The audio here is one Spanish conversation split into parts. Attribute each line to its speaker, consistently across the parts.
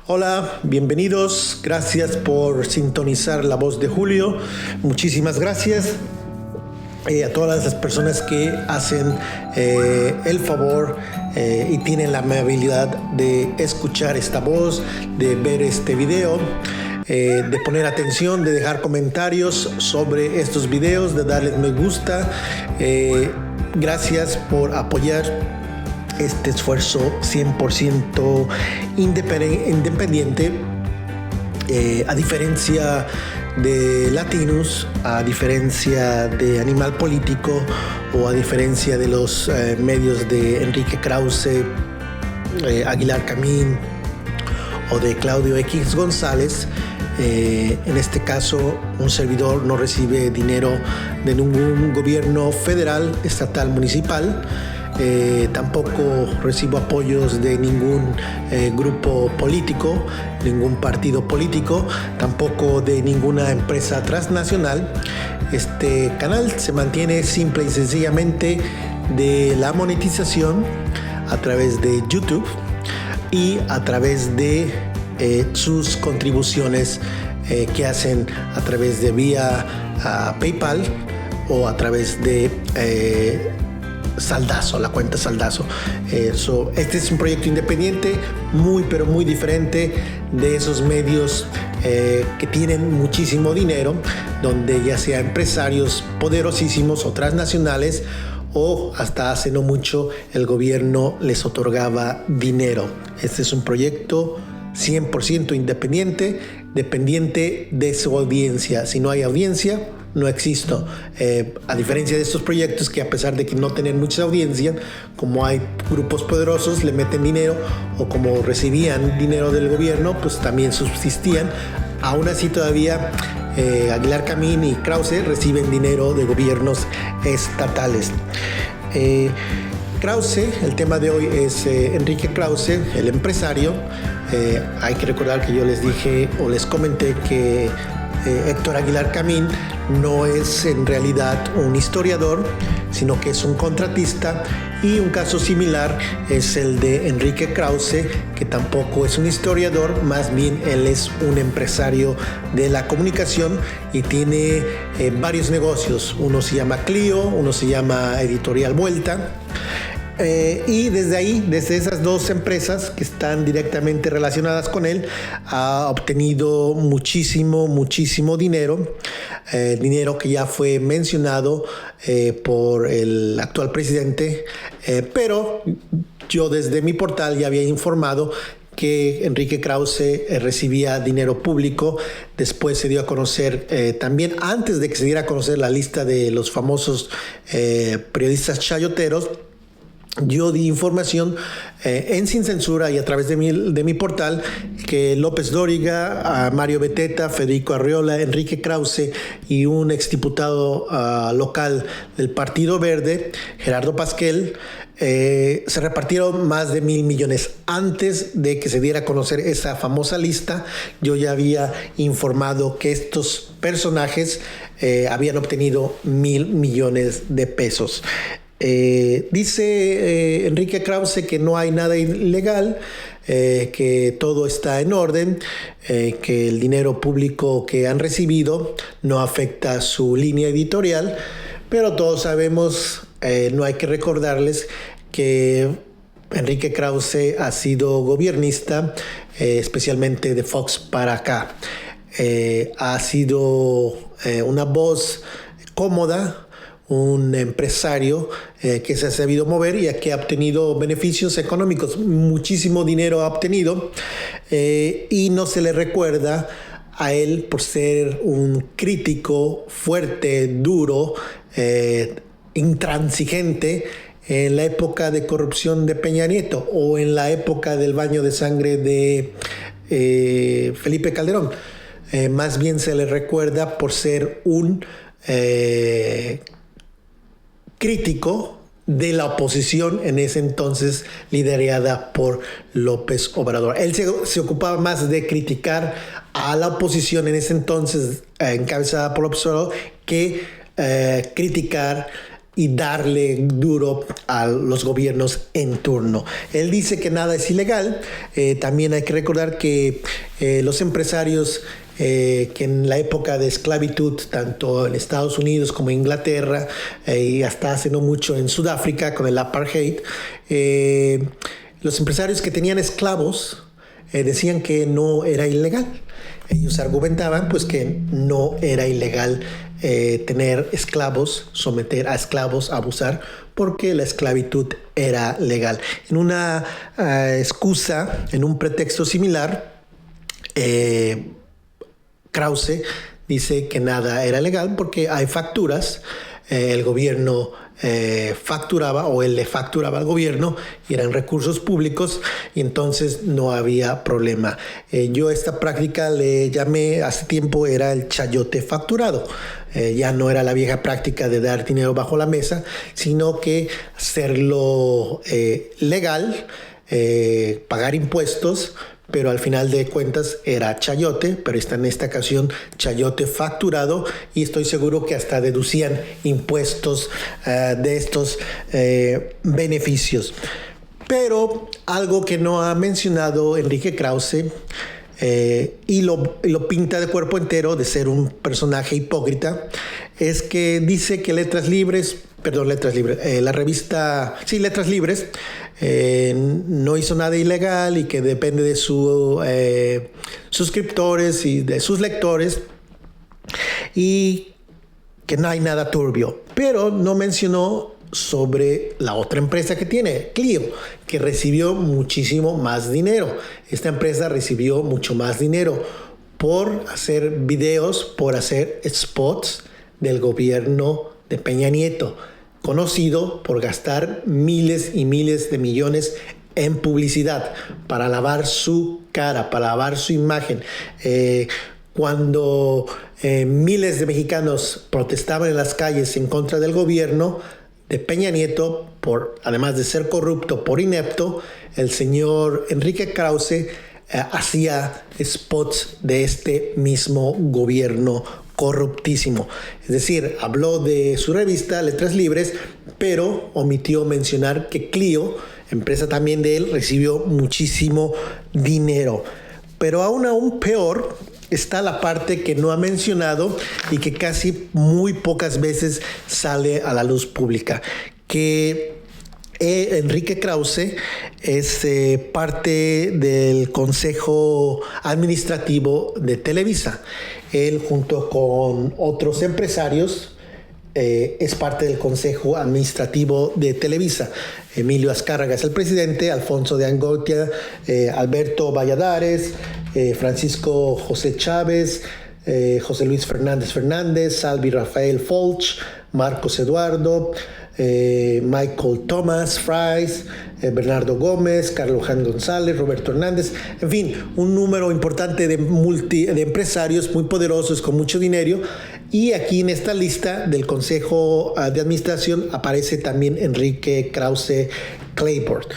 Speaker 1: Hola, bienvenidos. Gracias por sintonizar La Voz de Julio. Muchísimas gracias a todas las personas que hacen el favor y tienen la amabilidad de escuchar esta voz, de ver este video, de poner atención, de dejar comentarios sobre estos videos, de darles me gusta. Gracias por apoyar este esfuerzo 100% independiente, a diferencia de Latinus, a diferencia de Animal Político o a diferencia de los medios de Enrique Krause, Aguilar Camín o de Claudio X González. En este caso, un servidor no recibe dinero de ningún gobierno federal, estatal, municipal. Tampoco recibo apoyos de ningún grupo político, ningún partido político, tampoco de ninguna empresa transnacional. Este canal se mantiene simple y sencillamente de la monetización a través de YouTube y a través de sus contribuciones que hacen a través de vía PayPal o a través de Saldazo, la cuenta Saldazo. Este es un proyecto independiente pero muy diferente de esos medios que tienen muchísimo dinero, donde ya sea empresarios poderosísimos o transnacionales, o hasta hace no mucho el gobierno les otorgaba dinero. Este es un proyecto 100% independiente, dependiente de su audiencia. Si no hay audiencia, no existo. A diferencia de estos proyectos que, a pesar de que no tienen mucha audiencia, como hay grupos poderosos, le meten dinero, o como recibían dinero del gobierno, pues también subsistían. Aún así todavía Aguilar Camín y Krause reciben dinero de gobiernos estatales. Krause, el tema de hoy es Enrique Krause, el empresario. Hay que recordar que yo les dije o les comenté que Héctor Aguilar Camín no es en realidad un historiador, sino que es un contratista, y un caso similar es el de Enrique Krause, que tampoco es un historiador, más bien él es un empresario de la comunicación y tiene varios negocios. Uno se llama Clio, uno se llama Editorial Vuelta. Y desde esas dos empresas que están directamente relacionadas con él, ha obtenido muchísimo dinero, dinero que ya fue mencionado por el actual presidente, pero yo desde mi portal ya había informado que Enrique Krause recibía dinero público. Después se dio a conocer, también antes de que se diera a conocer la lista de los famosos periodistas chayoteros, yo di información en Sin Censura y a través de mi portal, que López Dóriga, Mario Beteta, Federico Arriola, Enrique Krause y un exdiputado local del Partido Verde, Gerardo Pasquel, se repartieron más de 1,000 millones. Antes de que se diera a conocer esa famosa lista, yo ya había informado que estos personajes habían obtenido 1,000 millones de pesos. Dice Enrique Krause que no hay nada ilegal, que todo está en orden, que el dinero público que han recibido no afecta su línea editorial, pero todos sabemos, no hay que recordarles que Enrique Krause ha sido gobernista, especialmente de Fox para acá. Ha sido una voz cómoda, un empresario que se ha sabido mover y que ha obtenido beneficios económicos. Muchísimo dinero ha obtenido, y no se le recuerda a él por ser un crítico fuerte, duro, intransigente en la época de corrupción de Peña Nieto o en la época del baño de sangre de Felipe Calderón. Más bien se le recuerda por ser un crítico de la oposición en ese entonces, liderada por López Obrador. Él se ocupaba más de criticar a la oposición en ese entonces, encabezada por López Obrador, que criticar y darle duro a los gobiernos en turno. Él dice que nada es ilegal. También hay que recordar que los empresarios que en la época de esclavitud, tanto en Estados Unidos como en Inglaterra, y hasta hace no mucho en Sudáfrica con el apartheid, los empresarios que tenían esclavos decían que no era ilegal. Ellos argumentaban pues que no era ilegal tener esclavos, someter a esclavos, abusar, porque la esclavitud era legal. En una excusa, en un pretexto similar, Krause dice que nada era legal porque hay facturas, el gobierno facturaba o él le facturaba al gobierno y eran recursos públicos y entonces no había problema. Yo esta práctica le llamé hace tiempo, era el chayote facturado. Ya no era la vieja práctica de dar dinero bajo la mesa, sino que hacerlo legal, pagar impuestos, pero al final de cuentas era chayote, pero está en esta ocasión chayote facturado y estoy seguro que hasta deducían impuestos de estos beneficios. Pero algo que no ha mencionado Enrique Krause y lo pinta de cuerpo entero de ser un personaje hipócrita, es que dice que Letras Libres, la revista, sí, Letras Libres, no hizo nada ilegal y que depende de sus suscriptores y de sus lectores y que no hay nada turbio, pero no mencionó sobre la otra empresa que tiene, Clio, que recibió muchísimo más dinero. Esta empresa recibió mucho más dinero por hacer videos, por hacer spots del gobierno de Peña Nieto, conocido por gastar miles y miles de millones en publicidad para lavar su cara, para lavar su imagen. Cuando miles de mexicanos protestaban en las calles en contra del gobierno de Peña Nieto, además de ser corrupto, por inepto, el señor Enrique Krause hacía spots de este mismo gobierno corruptísimo. Es decir, habló de su revista Letras Libres, pero omitió mencionar que Clio, empresa también de él, recibió muchísimo dinero. Pero aún peor está la parte que no ha mencionado y que casi muy pocas veces sale a la luz pública, que Enrique Krause es parte del Consejo Administrativo de Televisa. Él, junto con otros empresarios, es parte del Consejo Administrativo de Televisa. Emilio Azcárraga es el presidente, Alfonso de Angoitia, Alberto Valladares, Francisco José Chávez, José Luis Fernández, Salvi Rafael Folch, Marcos Eduardo, Michael Thomas Fries, Bernardo Gómez, Carlos Jan González, Roberto Hernández, en fin, un número importante de empresarios muy poderosos con mucho dinero. Y aquí en esta lista del Consejo de Administración aparece también Enrique Krause Claiborne.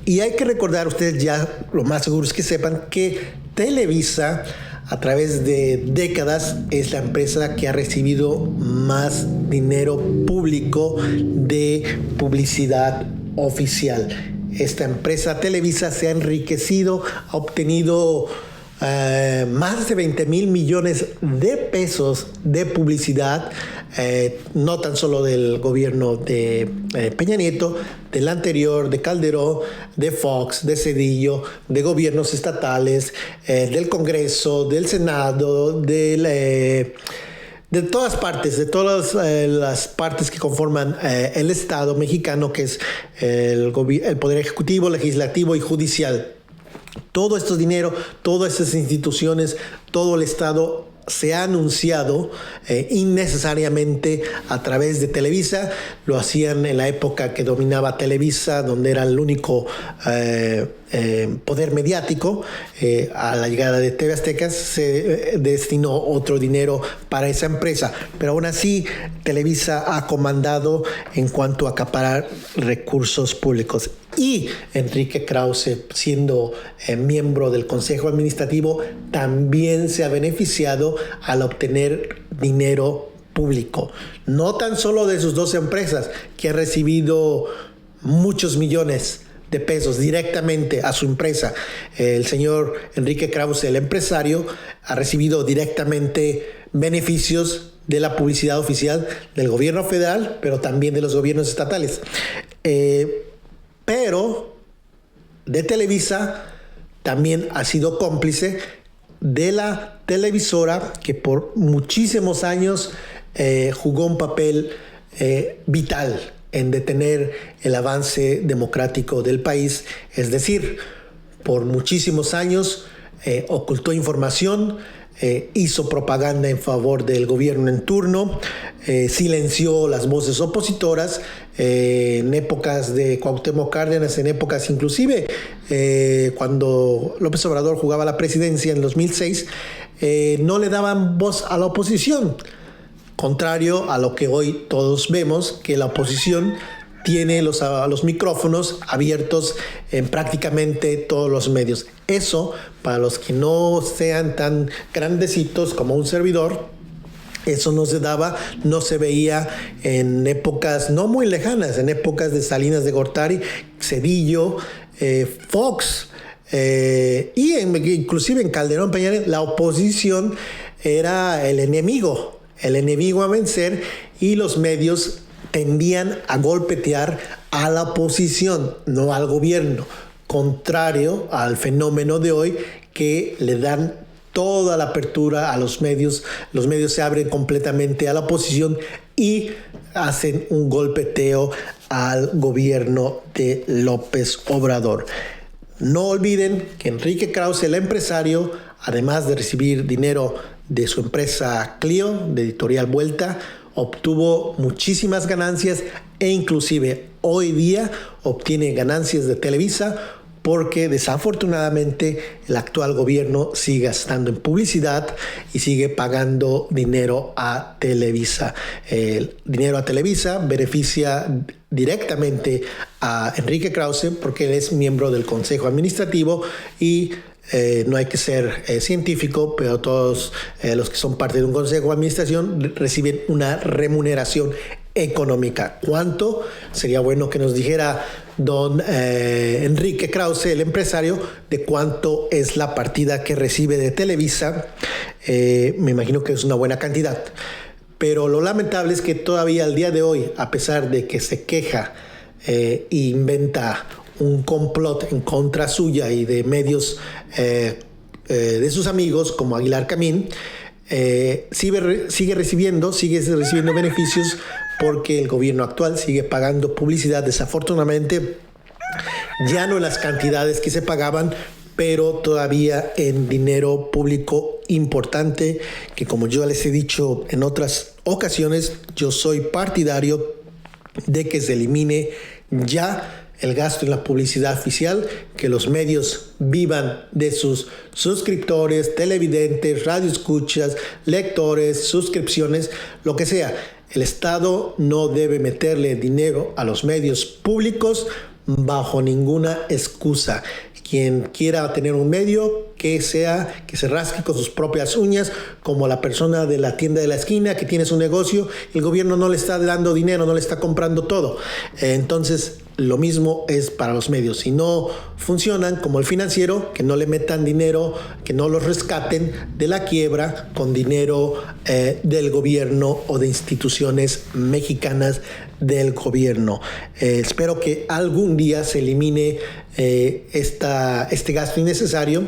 Speaker 1: Y hay que recordar, ustedes ya lo más seguro es que sepan que Televisa, a través de décadas, es la empresa que ha recibido más dinero público de publicidad oficial. Esta empresa Televisa se ha enriquecido, ha obtenido más de 20,000 millones de pesos de publicidad, no tan solo del gobierno de Peña Nieto, del anterior, de Calderón, de Fox, de Cedillo, de gobiernos estatales, del Congreso, del Senado, de todas partes, de todas las partes que conforman el Estado mexicano, que es el Poder Ejecutivo, Legislativo y Judicial. Todo este dinero, todas esas instituciones, todo el Estado se ha anunciado innecesariamente a través de Televisa. Lo hacían en la época que dominaba Televisa, donde era el único poder mediático. A la llegada de TV Azteca se destinó otro dinero para esa empresa, pero aún así Televisa ha comandado en cuanto a acaparar recursos públicos. Y Enrique Krause, siendo miembro del Consejo Administrativo, también se ha beneficiado al obtener dinero público. No tan solo de sus 12 empresas, que ha recibido muchos millones de pesos directamente a su empresa. El señor Enrique Krause, el empresario, ha recibido directamente beneficios de la publicidad oficial del gobierno federal, pero también de los gobiernos estatales. Pero de Televisa también ha sido cómplice de la televisora que por muchísimos años jugó un papel vital en detener el avance democrático del país. Es decir, por muchísimos años ocultó información, hizo propaganda en favor del gobierno en turno, silenció las voces opositoras en épocas de Cuauhtémoc Cárdenas, en épocas inclusive cuando López Obrador jugaba la presidencia en 2006, no le daban voz a la oposición. Contrario a lo que hoy todos vemos, que la oposición tiene los micrófonos abiertos en prácticamente todos los medios. Eso, para los que no sean tan grandecitos como un servidor, eso no se daba, no se veía en épocas no muy lejanas, en épocas de Salinas de Gortari, Cedillo, Fox, y inclusive en Calderón Peña. La oposición era el enemigo a vencer, y los medios tendían a golpetear a la oposición, no al gobierno, contrario al fenómeno de hoy, que le dan toda la apertura a los medios se abren completamente a la oposición y hacen un golpeteo al gobierno de López Obrador. No olviden que Enrique Krause, el empresario, además de recibir dinero de su empresa Clio, de Editorial Vuelta, obtuvo muchísimas ganancias, e inclusive hoy día obtiene ganancias de Televisa, porque desafortunadamente el actual gobierno sigue gastando en publicidad y sigue pagando dinero a Televisa. El dinero a Televisa beneficia directamente a Enrique Krause, porque él es miembro del Consejo Administrativo y no hay que ser científico, pero todos los que son parte de un consejo de administración reciben una remuneración económica. ¿Cuánto? Sería bueno que nos dijera don Enrique Krause, el empresario, de cuánto es la partida que recibe de Televisa. Me imagino que es una buena cantidad. Pero lo lamentable es que todavía al día de hoy, a pesar de que se queja e inventa un complot en contra suya y de medios de sus amigos como Aguilar Camín, sigue recibiendo beneficios, porque el gobierno actual sigue pagando publicidad, desafortunadamente ya no en las cantidades que se pagaban, pero todavía en dinero público importante, que como yo les he dicho en otras ocasiones, yo soy partidario de que se elimine ya el gasto en la publicidad oficial, que los medios vivan de sus suscriptores, televidentes, radioescuchas, lectores, suscripciones, lo que sea. El Estado no debe meterle dinero a los medios públicos bajo ninguna excusa. Quien quiera tener un medio, que se rasque con sus propias uñas, como la persona de la tienda de la esquina que tiene su negocio, el gobierno no le está dando dinero, no le está comprando todo. Entonces, lo mismo es para los medios. Si no funcionan como el financiero, que no le metan dinero, que no los rescaten de la quiebra con dinero del gobierno o de instituciones mexicanas del gobierno. Espero que algún día se elimine este gasto innecesario.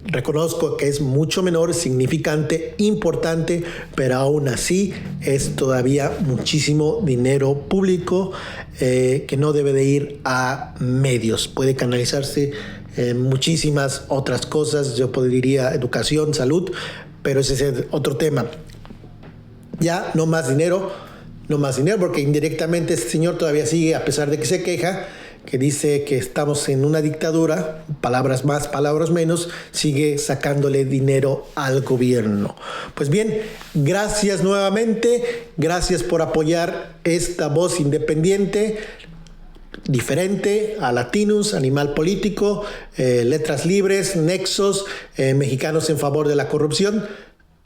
Speaker 1: Reconozco que es mucho menor, significante, importante, pero aún así es todavía muchísimo dinero público que no debe de ir a medios. Puede canalizarse en muchísimas otras cosas, yo diría educación, salud, pero ese es otro tema. Ya no más dinero, porque indirectamente este señor todavía sigue, a pesar de que se queja, que dice que estamos en una dictadura, palabras más, palabras menos, sigue sacándole dinero al gobierno. Pues bien, gracias nuevamente, gracias por apoyar esta voz independiente, diferente a Latinus, Animal Político, Letras Libres, Nexos, Mexicanos en Favor de la Corrupción.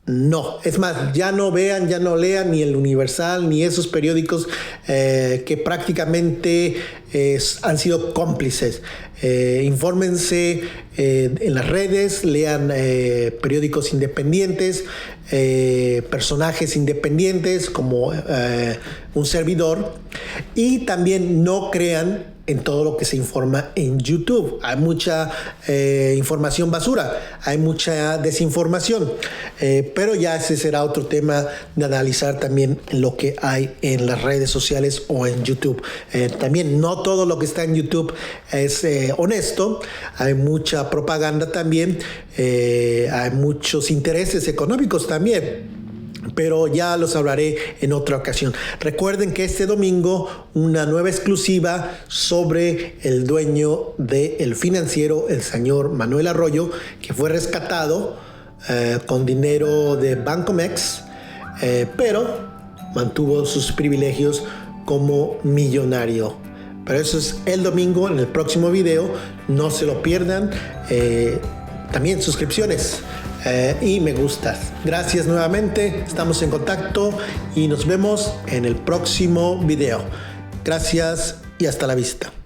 Speaker 1: No, es más, ya no vean, ya no lean ni el Universal ni esos periódicos que prácticamente han sido cómplices. Infórmense en las redes, lean periódicos independientes, personajes independientes como un servidor, y también no crean en todo lo que se informa en YouTube. Hay mucha información basura, hay mucha desinformación, pero ya ese será otro tema de analizar también lo que hay en las redes sociales o en YouTube. También no todo lo que está en YouTube es honesto, hay mucha propaganda también, hay muchos intereses económicos también, pero ya los hablaré en otra ocasión. Recuerden que este domingo una nueva exclusiva sobre el dueño de El Financiero, el señor Manuel Arroyo, que fue rescatado con dinero de Bancomext, pero mantuvo sus privilegios como millonario. Pero eso es el domingo en el próximo video, no se lo pierdan. También suscripciones y me gustas. Gracias nuevamente, estamos en contacto y nos vemos en el próximo video. Gracias y hasta la vista.